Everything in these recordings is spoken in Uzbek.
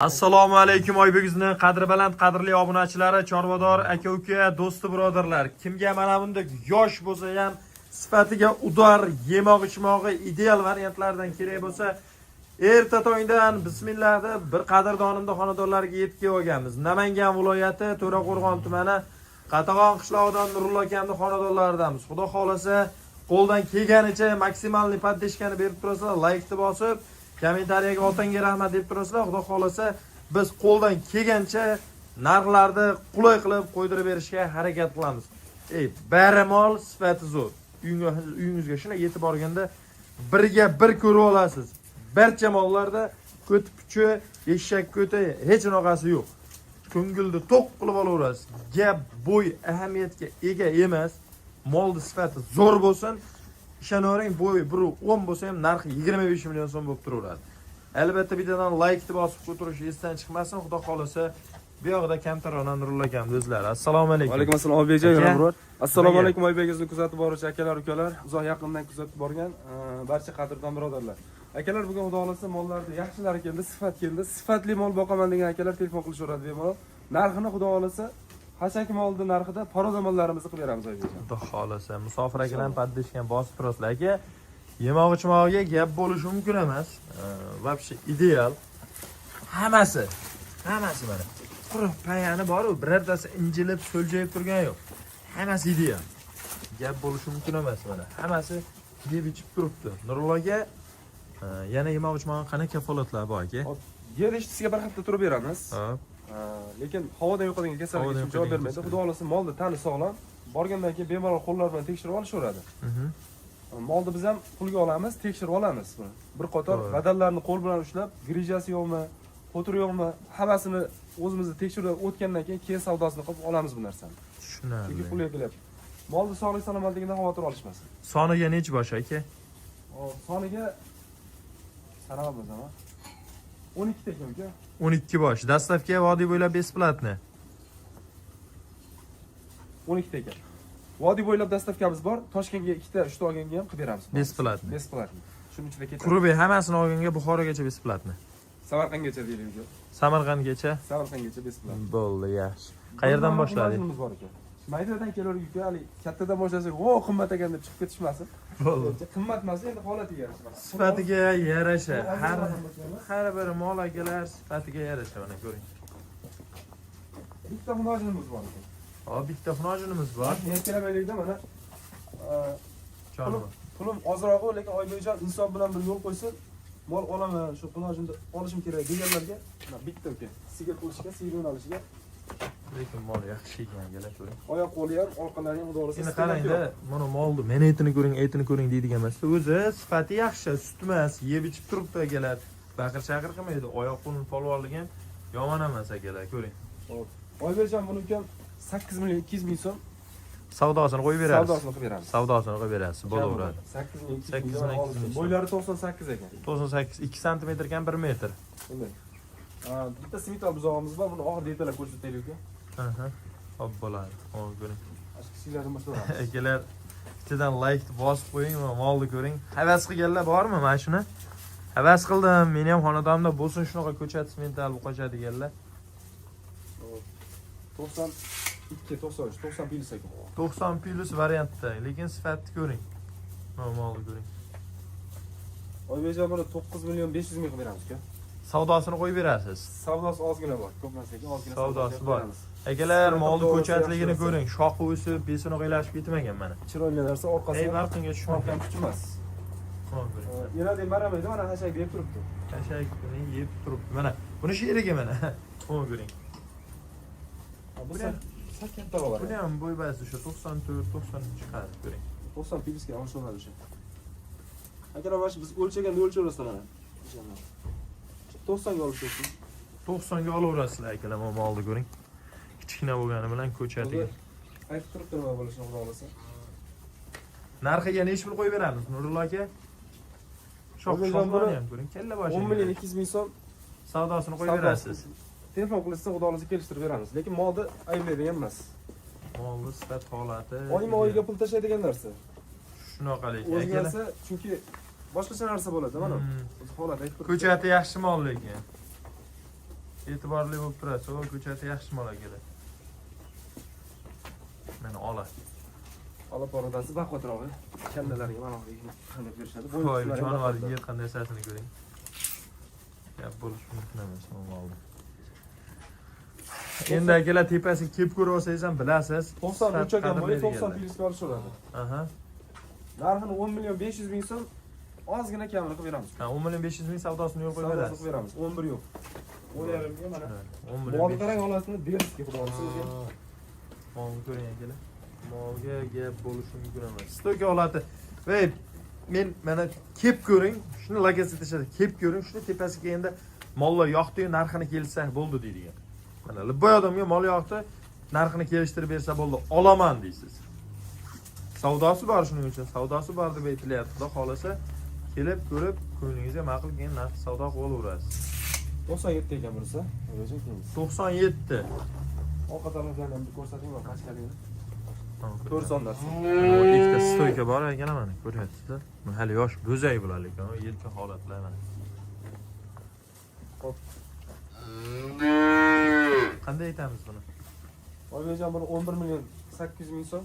Assalomu alaykum Oybekizning qadri baland, qadrli obunachilari, chorvador aka-uka, do'sti birodarlar. Kimga mana bunday yosh bo'lsa ham sifatiga udar, yemoq-ichmog'i ideal variantlardan kerak bo'lsa, erta tongdan bismillah deb bir qadrdonimda xonadonlarga yetib kelganmiz. Namangan viloyati To'raqo'rg'on tumani Qatag'on qishlog'idan Nurullo akamning xonadonlaridamiz. Xudo xolasa, qo'ldan kelganicha maksimalni poddeshkani berib turasizlar, laykni bosib, kommentariyaga otangga rahmat deb turasizlar. Xudo xolasa biz qo'ldan kelgancha narxlarni qulay qilib qo'ydirib berishga harakat qilamiz. Bari mol sifati zo'r. Uyingizga shuna yetib borganda birga bir ko'rib olasiz. Barcha mollarda ko'ti puchi, eshak ko'ti hech unaqasi yo'q. Ko'ngilni to'q qilib olaverasiz. Gap bo'y ahamiyatga ega emas. Molning sifati zo'r bo'lsin. Ishonavering, bo'y 1.10 bo'lsa ham narxi 25 million so'm bo'lib turaveradi. Albatta videodan laykni bosib qo'ytirish esdan chiqmasin. Xudo xolasa bu yoqda Kamtaron Nurullo akam o'zlari. Assalomu alaykum. Va alaykum assalom Oybekjon, yana biror. Assalomu alaykum Oybekizni kuzatib boruvchi akalar, ukalar, uzoq yaqindan kuzatib borgan barcha qadrdon birodarlar. Akalar, bugun xudo xolasa mollarni yaxshilari keldi, sifat keldi. Sifatli mol boqaman degan akalar telefon qilishaveradi bemalol. Narxini xudo xolasa Hashak moldi narxida paroza mollarimizni qilib beramiz Oybekjon. Xudo xolasa musofir akalar paddeshgan bosib turasizlar aka. Yemoq-ichmog'iga gap bo'lishi mumkin emas. Вообще ideal. Hammasi mana. Quruq payani bor-ku, birortasi injilib, so'ljayib turgan yo'q. Hammasi ideal. Gap bo'lishi mumkin emas mana. Hammasi yeb ichib turibdi. Nurulloga yana yemoq-ichmog'i qanaqa kafolatlar bor aka? Yer ishtisiga bir hafta turib beramiz. Lekin havodan yo'qolgan kasallikka javob bermaydi. Xudo xolasa molni tani sog'lom. Borgandan keyin bemalol qo'llar bilan tekshirib olishaveradi. Molni biz ham pulga olamiz, tekshirib olamiz buni. Bir qator badallarni qo'l bilan ushlab, grijasi yo'qmi, xotiri yo'qmi, hammasini o'zimizni tekshirib o'tgandan keyin savdosini qilib olamiz bu narsani. Tushunarli. Chunki pul kelyapti. Molni sog'lik salomatligidan xavotir olishmasin. Soniga necha bosh aka? Soniga sanamiz ama 12 ta ekan uka. 12 bosh. Dastavka vodiy bo'ylab besplatni. 12 ta ekan. Vodiy bo'ylab dastavkamiz bor. Toshkentga 2 ta, 3 ta olganga ham qilib beramiz. Besplatni. Besplatni. Shuning ichida ketadi. Qurubi hammasini olganga Buxorogacha besplatni. Samarqandgacha deylik uka. Samarqandgacha? Samarqandgacha besplatni. Bo'ldi, yaxshi. Qayerdan boshlading? Bor ekan. Maydadan kelaverdik uka, hali kattadan boshlasak, "O, qimmat ekan" deb chiqib ketishmasin. Bo'ldi. Qimmat emas, endi holatiga yarasha. Sifatiga yarasha. Har bir mol akalar sifatiga yarasha, mana ko'ring. Bitta xunojinimiz bor ekan. Bitta xunojinimiz bor. Yakalamaylikda mana Cho'lmi. pulim ozroq, lekin Oybekjon inson bilan bir yo'l qo'ysin. Mol olaman, shu xunojinni olishim kerak deganlarga mana bitta uka. Sigir qo'yishga, sigir olishiga. Lekin mol yaxshi ekan, akalar ko'ring. Oyoq qo'li ham, orqalari ham xudo xolasa. Endi qarang-da, mana molni, men etini ko'ring, etini ko'ring deydigan emas. O'zi sifati yaxshi, sut emas, yeb ichib turibdi akalar. Baqir-chaqir qilmaydi, oyoq qo'lini polvonligi ham yomon emas akalar, ko'ring. Xo'p. Oybekjon buni uka 8 million 200 ming so'm Savdosini qo'yib berasiz. savdosini qilib beramiz. Savdosini qo'yib berasiz, bo'laveradi. 8 million 8 200 ming ming. Bo'ylari 98 ekan. 98, 2 sm kam 1 metr. Bunday. Bitta simital buzog'imiz bor, buni oxirida ertalab ko'rsataylik uka. Hop bo'ladi. Hop ko'ring. Kichiklarni boshlaymiz. Akalar, ichidan like bosib qo'ying va molni ko'ring. Havas qilganlar bormi mana shuni? Havas qildim. Meni ham xonadonimda bo'lsin shunaqa ko'chat smental buqacha deganlar. 92, 93, 90 plus ekan. 90 plus variantda, lekin sifatni ko'ring. Molni ko'ring. Oybekjon buni 9 million 500 ming qilib beramiz uka. Savdosini qo'yib berasiz. Savdosi ozgina bor, ko'p emas lekin ozgina Savdosi bor. Akalar, molni ko'chatligini ko'ring. Shoxi o'sib, besini o'ylashib ketmagan mana. Chiroyli narsa, orqasiga barqinga tushmagan ham kuchmas. ko'ring. Yana maramaydi, mana hashak berib turibdi. Hashakni yeb turibdi. Mana buni sherigi mana. Ko'ring. Bu ham katta bor. Buni ham bo'y basi o'sha 94, 90 chiqadi, ko'ring. 90 plusga olishadi o'sha. Akalar, mana biz o'lchaganda o'lchaverasizlar mana. Inshaalloh. 90 ga olishasiz. 90 ga olaverasizlar akalar, molni ko'ring. Kichkina bo'lgani bilan ko'chatiga. Aytib turibdi nima bo'lishini xudo xolasa. Narxiga necha pul qo'yib beramiz, Nurullo aka? Shoxlarni ham ko'ring, kalla boshi. 10 million 200 ming so'm savdosini qo'yib berasiz. Telefon qilsa xudo xolasa kelishtirib beramiz, lekin molni ayblaydigan emas. Molni sifat holati. Oyma-oyiga pul tashlaydigan narsa. Shunaqa lekin o'zgarsa, chunki boshqacha narsa bo'ladi mana. Holat aytib turibdi. Ko'chati yaxshi mol lekin. e'tiborli bo'lib turasiz. O ko'chati yaxshi mol akalar. Mana ola. Olib boradasi baqvatroqi. Kallalariga mana bu qanday berishadi. Voy, jonivor yer qanday sasini ko'ring. Gap bo'lish mumkin emas, oldi. Endi akalar tepasiga kelib ko'rib olsangiz ham bilasiz. 93 ekan bo'yi 90 plyusga olishadi. Aha. Narxini 10 million 500 ming so'm ozgina kamini qilib beramiz. Ha, 10 million 500 ming savdosini yo'q qo'yib berasiz. Savdosini beramiz. 11 yo'q. 10,5 ga mana. 10 million. Molni qarang olasini berishga xudo olsin. Molni ko'ring akalar. Molga gap bo'lishi mumkin emas. Stoka holati. Voy, men mana kelib ko'ring, shuni logotipda tashadi. Kelib ko'ring, shuni tepasiga endi mollar yoqdi, narxini kelsa bo'ldi deydigan. Mana boy odamga mol yoqdi, narxini kelishtirib bersa bo'ldi, olaman deysiz. Savdosi bor shuning uchun, savdosi bor deb aytilyapti. Xudo xolasa kelib ko'rib, ko'nglingizga ma'qul kelgan narx savdo qilib olaverasiz. 97 ekan bursa. O'zing keyingiz. 97. Orqa tarafdan ham ko'rsating va qashqaringni. 4 sondas. Ikkita stoyka bor ekan mana, ko'ryapsizlar. Bu hali yosh bo'zay bo'ladi lekin, yelka holatlar mana. Xo'p. Qanday aytamiz buni? Oybejon buni 11 million 800 ming so'm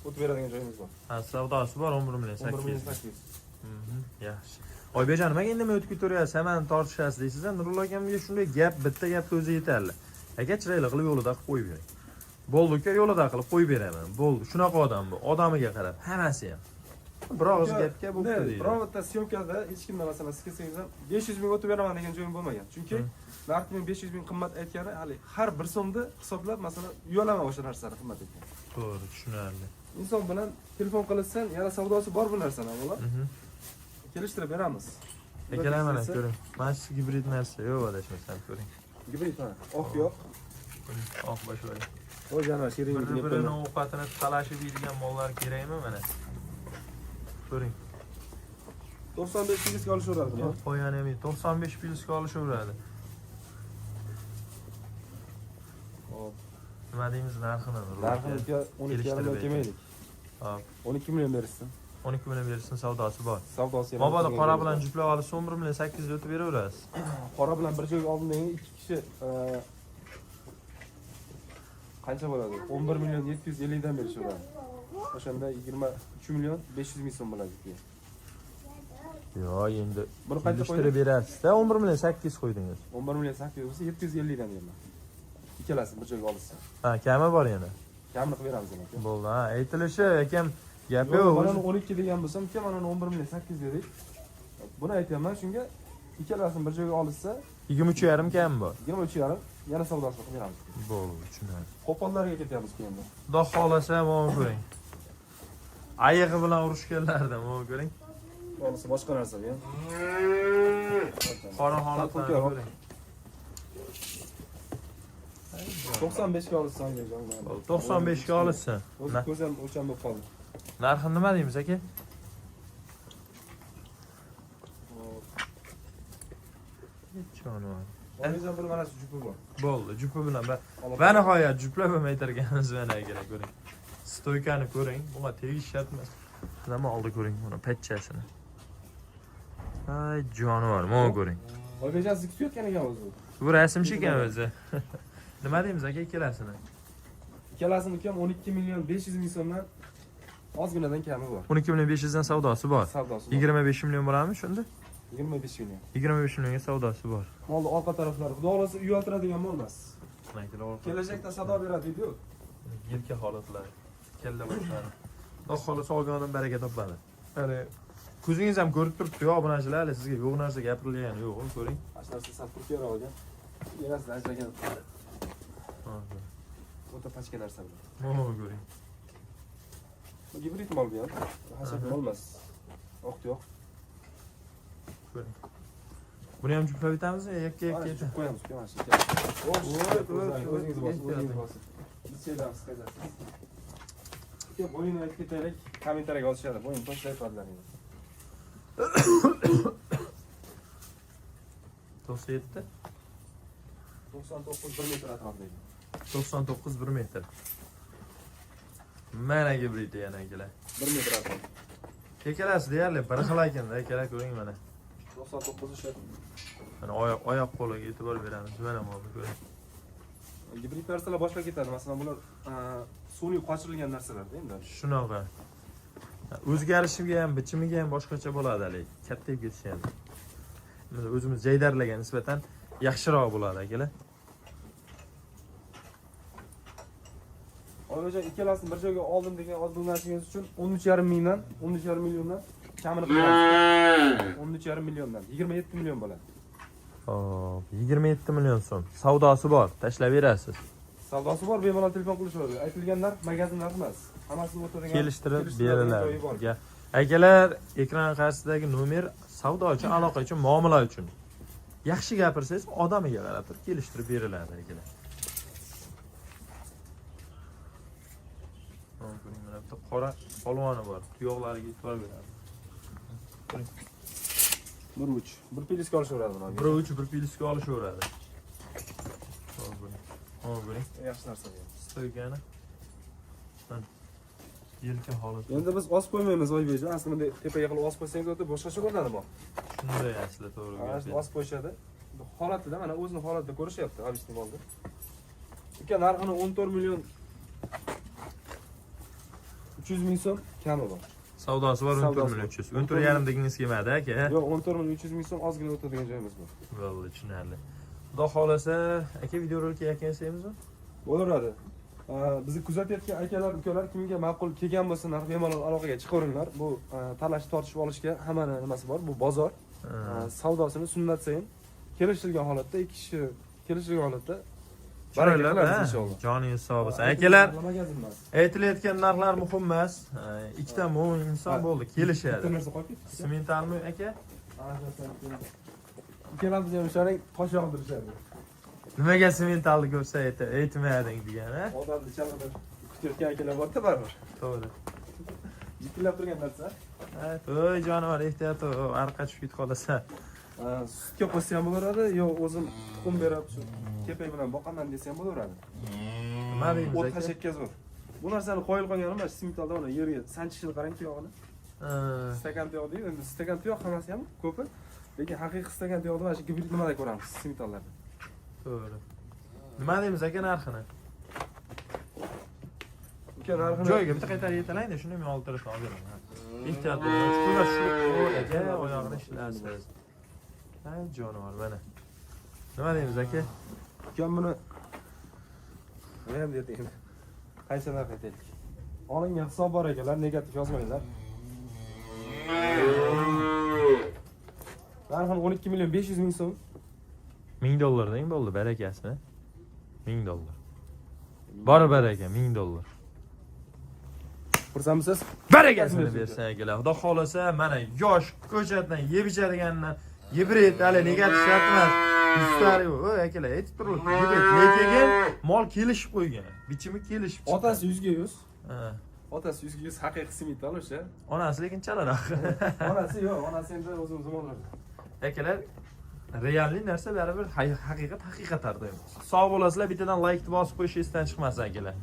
o'tib beradigan joyimiz bor. Ha, savdosi bor 11 million 11 million 800. 800. Yaxshi. Oybejon, nimaga indamay o'tib ketaverasiz? Hamma tortishasiz deysiz. Nurullo akamga shunday gap, bitta gapga o'zi yetarli. Aka chiroyli qilib yo'lida qilib qo'yib bering. Bo'ldi uka, yo'lida qilib qo'yib beraman. Bo'ldi. Shunaqa odam bu. Odamiga qarab, hammasi ham. Bir og'iz gapga bo'ldi deydi. Birovda syomkada hech kimdan masalan siz kelsangiz ham 500 ming o'tib beraman degan joyim bo'lmagan. Chunki narxning 500 ming qimmat aytgani, hali har bir so'mni hisoblab masalan uyalama o'sha narsalar qimmat aytgan. To'g'ri, tushunarli. Inson bilan telefon qilsan, yana savdosi bor bu narsani, avvalo. Kelishtirib beramiz. Akalar mana ko'ring. Mana shu gibrid narsa, yo'q adashmasam ko'ring. Gibrid mana, oq yo'q. Oq boshvoy. O jana shirin Bir-birini ovqatini talashib yeydigan mollar kerakmi mana? Ko'ring. 95 plyusga olishaveradi buni. Qo'yani ham 95 plyusga olishaveradi. Hop. Nima deymiz narxini? Narxini 12 yarim kelmaylik. Hop. 12 million berishsin. 12 million berishsin, savdosi bor. Savdosi ham. Mobodo qora bilan juplab olib 11 million 800 o'tib beraverasiz. Qora bilan bir joyga oldim ikki kishi qancha bo'ladi? 11 million 750 dan berishaveradi. O'shanda 23 million 500 ming so'm bo'ladi. Yo, endi buni qancha qo'yib berasiz-da, 11 million 800 qo'ydingiz. 11 million 800 bo'lsa 750 dan beraman. Ikkalasi bir joyga olishsa. Ha, kami bor yana. Kamini qilib beramiz aka. Bo'ldi, ha, aytilishi akam gapi yo'q. Mana 12 degan bo'lsam, aka mana 11 million 800 dedik. Buni aytayapman, shunga ikkalasini bir joyga olishsa 23,5 kam bor. 23,5 yana savdosini qilib beramiz. Bo'ldi, tushunarli. Qo'pollarga ketyapmiz endi. Xudo xolasa, mana ko'ring. Ayig'i bilan urushganlardan, mana ko'ring. Bo'lsa boshqa narsa bu. Qora holatlarni ko'ring. 95 ga olishsan deyjon. 95 ga olishsan. Ko'zim o'lcham bo'lib qoldi. Narxini nima deymiz aka? Jonivor. Oyizam bir mana shu jupi bor. Bo'ldi, jupi bilan va nihoyat juplab ham aytarganimiz mana kerak ko'ring. Stoykani ko'ring, bunga tegish shart emas. Nima oldi ko'ring, buni patchasini. Ay, jonivor, mana ko'ring. Oybejon siz kutayotgan ekan o'zi. Bu rasmchi ekan o'zi. Nima deymiz aka ikkalasini? Ikkalasini ukam 12 million 500 ming so'mdan ozginadan kami bor. 12 million 500 dan savdosi bor. Savdosi bor. 25 million borami shunda? 25 million. 25 millionga savdosi bor. Molni orqa taraflari xudo xolasa uyaltiradigan mol emas. Kelajakda sado beradi deydi-ku. Yelka holatlari, kalla boshlari. Xudo xolasa olgandan baraka topadi. Hali ko'zingiz ham ko'rib turibdi-ku, obunachilar, hali sizga yo'q narsa gapirilgani yo'q, ko'ring. Ashlasi sal turkiyaroq olgan. Yarasidan ajragan. O'ta pachka narsa bu. Mana ko'ring. Bu gibrid mol bu ham. Hasad mol emas. Oq yo'q. Ko'ring. Buni ham juplab bitamizmi? Yakka-yakka aytib qo'yamiz, mana shu. O'zingiz bosing. Bichaydan qisqazasiz. Aka bo'yini aytib ketaylik, kommentariyaga yozishadi. Bo'yini to'g'ri aytadilaringiz. 97 99 1 metr atrofida. 99 1 metr. Mana gibrid yana akalar. 1 metr atrof. Kekalasi deyarli bir xil ekanda, akalar ko'ring mana. 99 o'sha Mana oyoq qo'liga e'tibor beramiz. Mana bu ko'ring. Gibrid narsalar boshqa ketadi. Masalan, bular sun'iy qochirilgan narsalarda endi. Shunaqa. O'zgarishiga ham, bichimiga ham boshqacha bo'ladi hali. Kattayib ketishi ham. Mana o'zimiz jaydarlarga nisbatan yaxshiroq bo'ladi akalar. Onajon ikkalasini bir joyga oldim degan oddiy narsangiz uchun 13,5 mingdan 13,5 milliondan kamini qo'yamiz. 13,5 milliondan 27 million bo'ladi. Hop, 27 million so'm. Savdosi bor, tashlab berasiz. Savdosi bor, bemalol telefon qilishaveradi. Aytilgan narx magazin narxi emas. Hammasini o'tadigan Kelishtirib beriladi. Akalar, ekran qarshisidagi nomer savdo uchun, aloqa uchun, muomala uchun. Yaxshi gapirsangiz, odamiga qarab turib kelishtirib beriladi akalar. Mana bitta qora polvoni bor. Tuyoqlariga e'tibor beradi. Bir uch. Bir piliska olishaveradi buni. Bir uch, bir piliska olishaveradi. Hop, ko'ring. Yaxshi narsa bu. Stoykani. Yelka holati. Endi biz osib qo'ymaymiz Oybekjon. Aslida tepaga qilib osib qo'ysangiz o'ta boshqacha bo'ladi bu. Shunday asli to'g'ri. Mana osib qo'yishadi. Holatida mana o'zini holatida ko'rishyapti, obisni bo'ldi. Uka narxini 14 million 300 ming so'm kami bor. Savdosi bor 14 million 300. 14,5 degingiz kelmadi aka. Yo'q, 14 million 300 ming so'm ozgina o'tadigan joyimiz bor. Bo'ldi, tushunarli. Xudo xolasa, aka videorolik yakunlaymizmi? Bo'laveradi. Bizni kuzatayotgan akalar, ukalar kimga ma'qul kelgan bo'lsa, narx bemalol aloqaga chiqaveringlar. Bu talash tortishib olishga hamma nimasi bor. Bu bozor. Savdosini sunnat sayin kelishilgan holatda, ikki kishi kelishilgan holatda Chiroyli inshaalloh. Joningiz sog' bo'lsin. Akalar, aytilayotgan narxlar muhim emas. Ikkita mo'min inson bo'ldi, kelishadi. Sementalmi aka? Ikkalamiz ham o'shaning tosh yog'dirishadi. Nimaga sementalni ko'rsa aytmading degan, ha? Odamni chalg'ida kutayotgan akalar bor-da baribir. To'g'ri. Jiklab turgan narsa. To'y jonivor, ehtiyot, arqa tushib ketib qolasa. Sutga qo'ysa ham bo'laveradi, yo o'zim tuxum berib shu kepay bilan boqaman desa ham bo'laveradi. Nima deymiz O't aka? hashakka zo'r. Bu narsani qo'yil qolgan emas, sementalda uni yerga sanchishini qarang tuyog'ini. Stakan tuyoq deydi, endi stakan tuyoq hammasi ham ko'pi. Lekin haqiqiy stakan tuyoqni mana shu gibrid nimada ko'ramiz, sementallarda. To'g'ri. Nima deymiz aka narxini? Uka narxini Joyiga bitta qaytarib yetalayda, shuni men oltirishni olaman. Ehtiyot bo'ling. Chuqurlar shu aka, oyog'ini ishlarsiz. Ay jonivor mana. Nima deymiz aka? ukam buni nima ham deydi endi. Qaysi narx aytaylik? Olingan hisob bor ekanlar, negativ yozmanglar. Narxini 12 million 500 ming so'm. $1000 deng bo'ldi barakasi. $1000. Bor baraka $1000. Xursandmisiz? Barakasini bersin akalar. Xudo xolasa mana yosh ko'chatdan yeb ichadigandan gibrid hali negativ shart emas. Ustari o akalar aytib turibdi. Gibrid lekin mol kelishib qo'ygan. Bichimi kelishib chiqqan. Otasi 100 Ha. Otasi 100 haqiqiy semental o'sha. Onasi lekin chalaroq. Onasi yo'q, onasi endi o'zim zamonlarda. Akalar, realli narsa baribir haqiqat haqiqatdir. Sog' bo'lasizlar, bittadan like bosib qo'yishingizdan chiqmasin akalar.